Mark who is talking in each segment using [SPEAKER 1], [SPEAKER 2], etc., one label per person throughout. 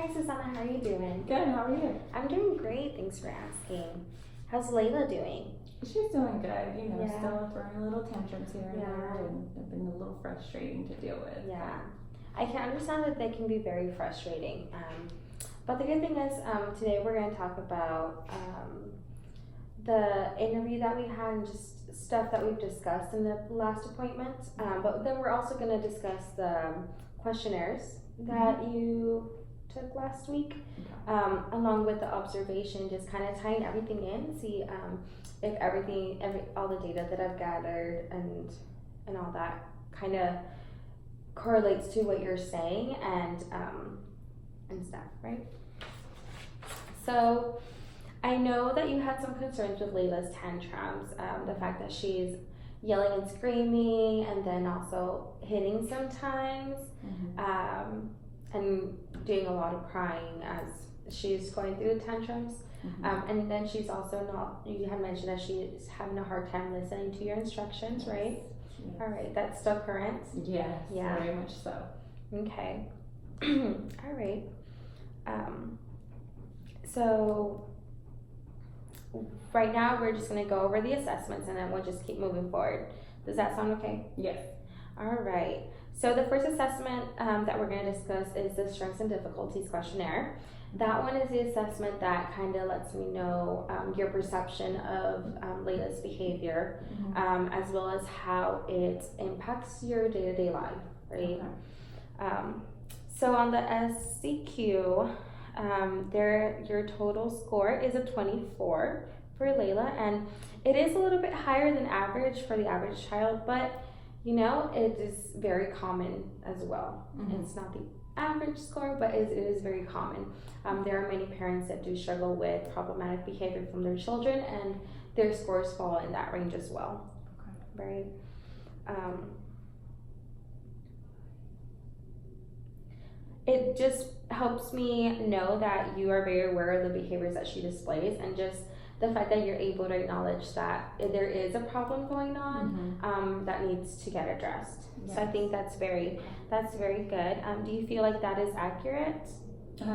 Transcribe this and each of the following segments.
[SPEAKER 1] Hi Susanna, how are you doing?
[SPEAKER 2] Good, how are you?
[SPEAKER 1] I'm doing great, thanks for asking. How's Layla doing?
[SPEAKER 2] She's doing good,
[SPEAKER 1] Yeah.
[SPEAKER 2] still throwing little tantrums here and
[SPEAKER 1] Yeah.
[SPEAKER 2] there, and it's been a little frustrating to deal with.
[SPEAKER 1] Yeah, I can understand that they can be very frustrating. But the good thing is, today we're going to talk about the interview that we had and just stuff that we've discussed in the last appointment. But then we're also going to discuss the questionnaires that you took last week, along with the observation, just kind of tying everything in, see if all the data that I've gathered and all that kind of correlates to what you're saying and stuff, right? So I know that you had some concerns with Layla's tantrums, the fact that she's yelling and screaming and then also hitting sometimes, and doing a lot of crying as she's going through the tantrums. And then she's also you had mentioned that she's having a hard time listening to your instructions, right? Yes. All right, that's still current?
[SPEAKER 2] Yes, yeah. Very much so.
[SPEAKER 1] Okay. All right. So right now we're just going to go over the assessments and then we'll just keep moving forward. Does that sound okay?
[SPEAKER 2] Yes.
[SPEAKER 1] All right. So the first assessment that we're going to discuss is the Strengths and Difficulties questionnaire. That one is the assessment that kind of lets me know your perception of Layla's behavior, as well as how it impacts your day-to-day life, right? Okay. So on the SCQ, your total score is a 24 for Layla, and it is a little bit higher than average for the average child, but it is very common as well. It's not the average score, but it is very common. There are many parents that do struggle with problematic behavior from their children, and their scores fall in that range as well. Okay. Right. It just helps me know that you are very aware of the behaviors that she displays, and just the fact that you're able to acknowledge that there is a problem going on that needs to get addressed. Yes. So I think that's very good. Do you feel like that is accurate?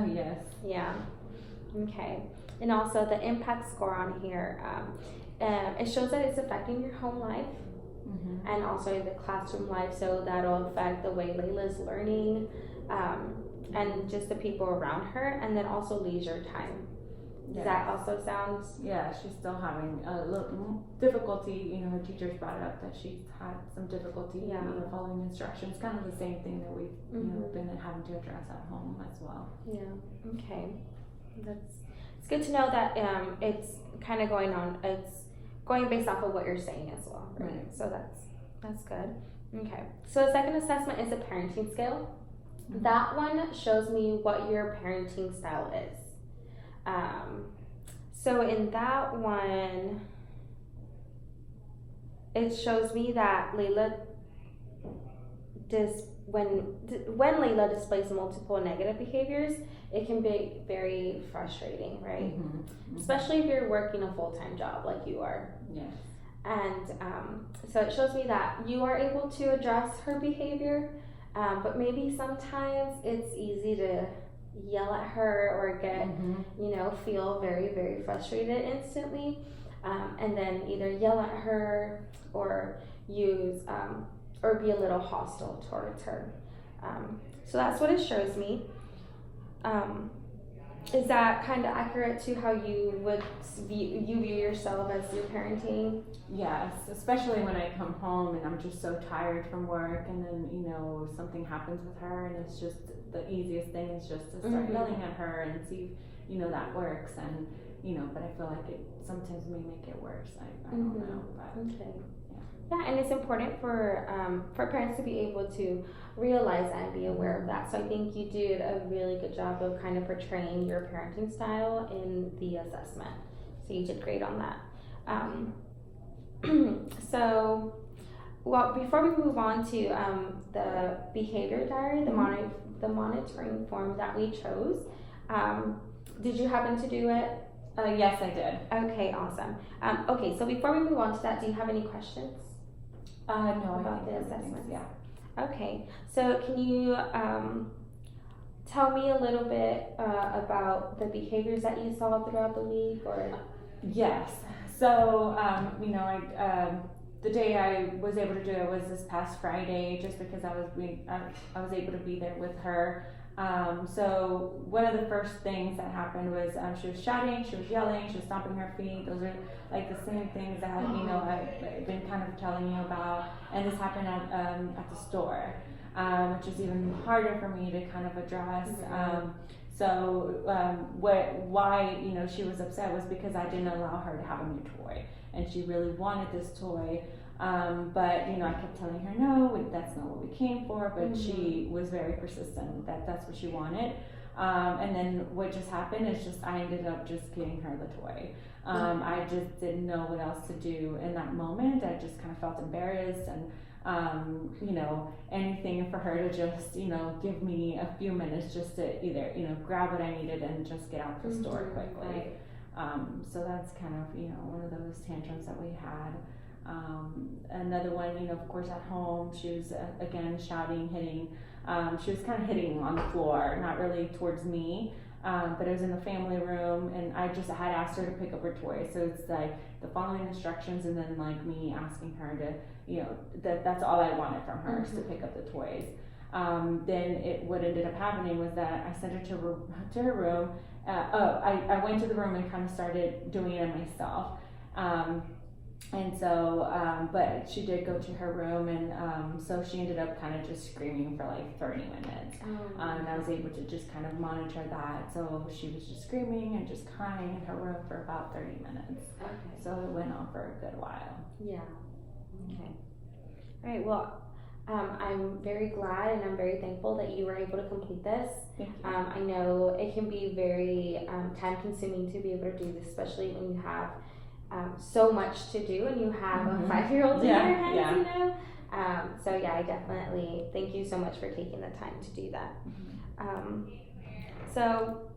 [SPEAKER 2] Yes.
[SPEAKER 1] Yeah. Okay. And also the impact score on here, it shows that it's affecting your home life and also the classroom life. So that'll affect the way Layla's learning, and just the people around her, and then also leisure time. Does that also sound?
[SPEAKER 2] Yeah, she's still having a little difficulty. Her teachers brought up that she's had some difficulty following instructions. Kind of the same thing that we've been having to address at home as well.
[SPEAKER 1] Yeah. Okay. It's good to know that it's kind of going on. It's going based off of what you're saying as well, right? So that's good. Okay. So the second assessment is a parenting scale. That one shows me what your parenting style is. So in that one, it shows me that Layla when Layla displays multiple negative behaviors, it can be very frustrating, right? Especially if you're working a full-time job like you are.
[SPEAKER 2] Yes.
[SPEAKER 1] And so it shows me that you are able to address her behavior, but maybe sometimes it's easy to yell at her or get feel very, very frustrated instantly, and then either yell at her or use or be a little hostile towards her. So that's what it shows me. Is that kind of accurate to how you would view yourself as your parenting?
[SPEAKER 2] Yes, especially when I come home and I'm just so tired from work, and then something happens with her, and it's just the easiest thing is just to start yelling at her and see if that works, and but I feel like it sometimes may make it worse. I don't know, but
[SPEAKER 1] okay. Yeah, and it's important for parents to be able to realize that and be aware of that. So I think you did a really good job of kind of portraying your parenting style in the assessment. So you did great on that. So, before we move on to the behavior diary, the monitoring form that we chose, did you happen to do it?
[SPEAKER 2] Yes, I did.
[SPEAKER 1] Okay, awesome. Okay, so before we move on to that, do you have any questions?
[SPEAKER 2] No,
[SPEAKER 1] about the assessments?
[SPEAKER 2] Yeah.
[SPEAKER 1] Okay, so can you tell me a little bit about the behaviors that you saw throughout the week, or?
[SPEAKER 2] Yes. So, the day I was able to do it was this past Friday, just because I was able to be there with her. So one of the first things that happened was she was shouting, she was yelling, she was stomping her feet. Those are like the same things that I've been kind of telling you about, and this happened at the store, which is even harder for me to kind of address. Why she was upset was because I didn't allow her to have a new toy, and she really wanted this toy. But I kept telling her, no, that's not what we came for, but she was very persistent that that's what she wanted. And then what just happened is I ended up just getting her the toy. I just didn't know what else to do in that moment. I just kind of felt embarrassed, and anything for her to just, give me a few minutes just to either, grab what I needed and just get out the store quickly. So that's kind of, one of those tantrums that we had. Another one, of course at home, she was again shouting, hitting. She was kind of hitting on the floor, not really towards me, but it was in the family room, and I had asked her to pick up her toy. So it's like the following instructions, and then like me asking her to, that's all I wanted from her is to pick up the toys. Then what ended up happening was that I sent her to her room. I went to the room and kind of started doing it myself. And so, but she did go to her room, and so she ended up kind of just screaming for like 30 minutes. And I was able to just kind of monitor that. So she was just screaming and just crying in her room for about 30 minutes.
[SPEAKER 1] Okay.
[SPEAKER 2] So it went on for a good while.
[SPEAKER 1] Yeah. Okay. All right. Well, I'm very glad and I'm very thankful that you were able to complete this.
[SPEAKER 2] Thank you.
[SPEAKER 1] I know it can be very time consuming to be able to do this, especially when you have so much to do and you have a 5-year-old in your hands, so yeah, I definitely thank you so much for taking the time to do that. So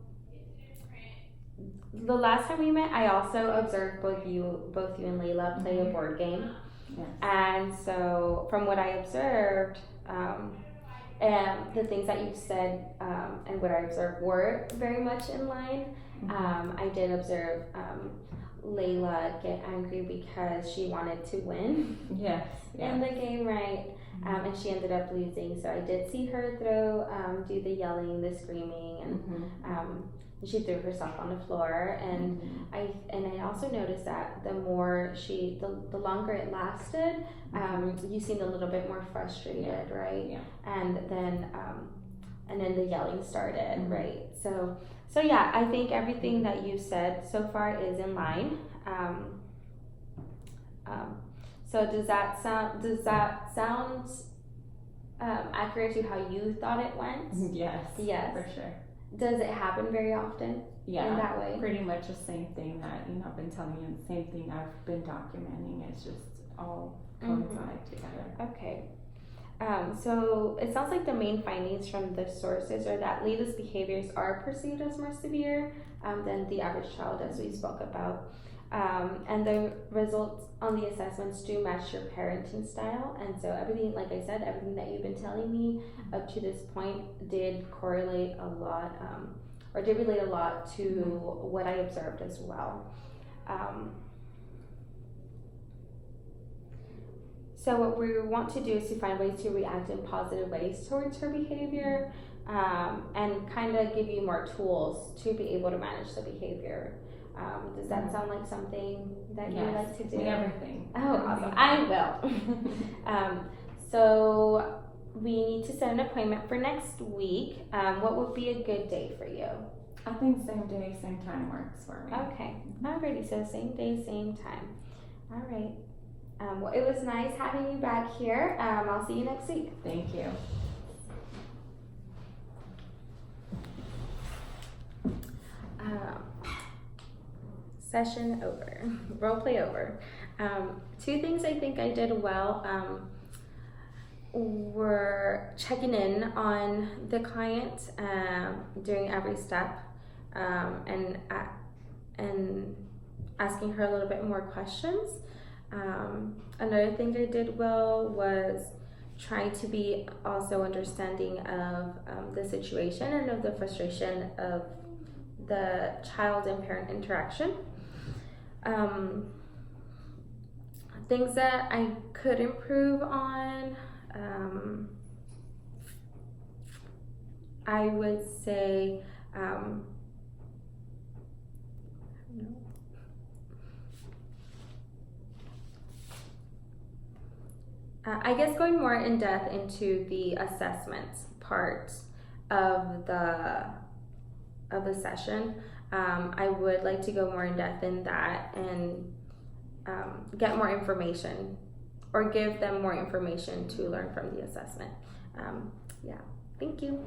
[SPEAKER 1] the last time we met, I also observed both you and Layla play a board game.
[SPEAKER 2] Yes.
[SPEAKER 1] And so from what I observed, and the things that you said and what I observed were very much in line. I did observe Layla get angry because she wanted to win in the game, right? And she ended up losing. So I did see her do the yelling, the screaming, and she threw herself on the floor. And I also noticed that the longer it lasted, you seemed a little bit more frustrated, right? Yeah. And then the yelling started, right? So yeah, I think everything that you said so far is in line. So does that sound accurate to how you thought it went?
[SPEAKER 2] Yes.
[SPEAKER 1] Yes.
[SPEAKER 2] For sure.
[SPEAKER 1] Does it happen very often?
[SPEAKER 2] Yeah.
[SPEAKER 1] In that way?
[SPEAKER 2] Pretty much the same thing that I've been telling you, the same thing I've been documenting. It's just all coincide together.
[SPEAKER 1] Okay. So it sounds like the main findings from the sources are that Layla's behaviors are perceived as more severe than the average child, as we spoke about. And the results on the assessments do match your parenting style. And so everything, like I said, everything that you've been telling me up to this point did correlate a lot, or did relate a lot to what I observed as well. So what we want to do is to find ways to react in positive ways towards her behavior, and kind of give you more tools to be able to manage the behavior. Does that sound like something that you would like to do?
[SPEAKER 2] Everything.
[SPEAKER 1] Oh, awesome. I will. So we need to set an appointment for next week. What would be a good day for you?
[SPEAKER 2] I think same day, same time works for me.
[SPEAKER 1] Okay. Alrighty. So same day, same time. All right. Well, it was nice having you back here. I'll see you next week.
[SPEAKER 2] Thank you.
[SPEAKER 1] Session over. Role play over. 2 things I think I did well were checking in on the client during every step, and asking her a little bit more questions. Another thing I did well was try to be also understanding of the situation and of the frustration of the child and parent interaction. Things that I could improve on, I would say, I guess going more in depth into the assessment part of the session. I would like to go more in depth in that and get more information, or give them more information to learn from the assessment. Yeah, thank you.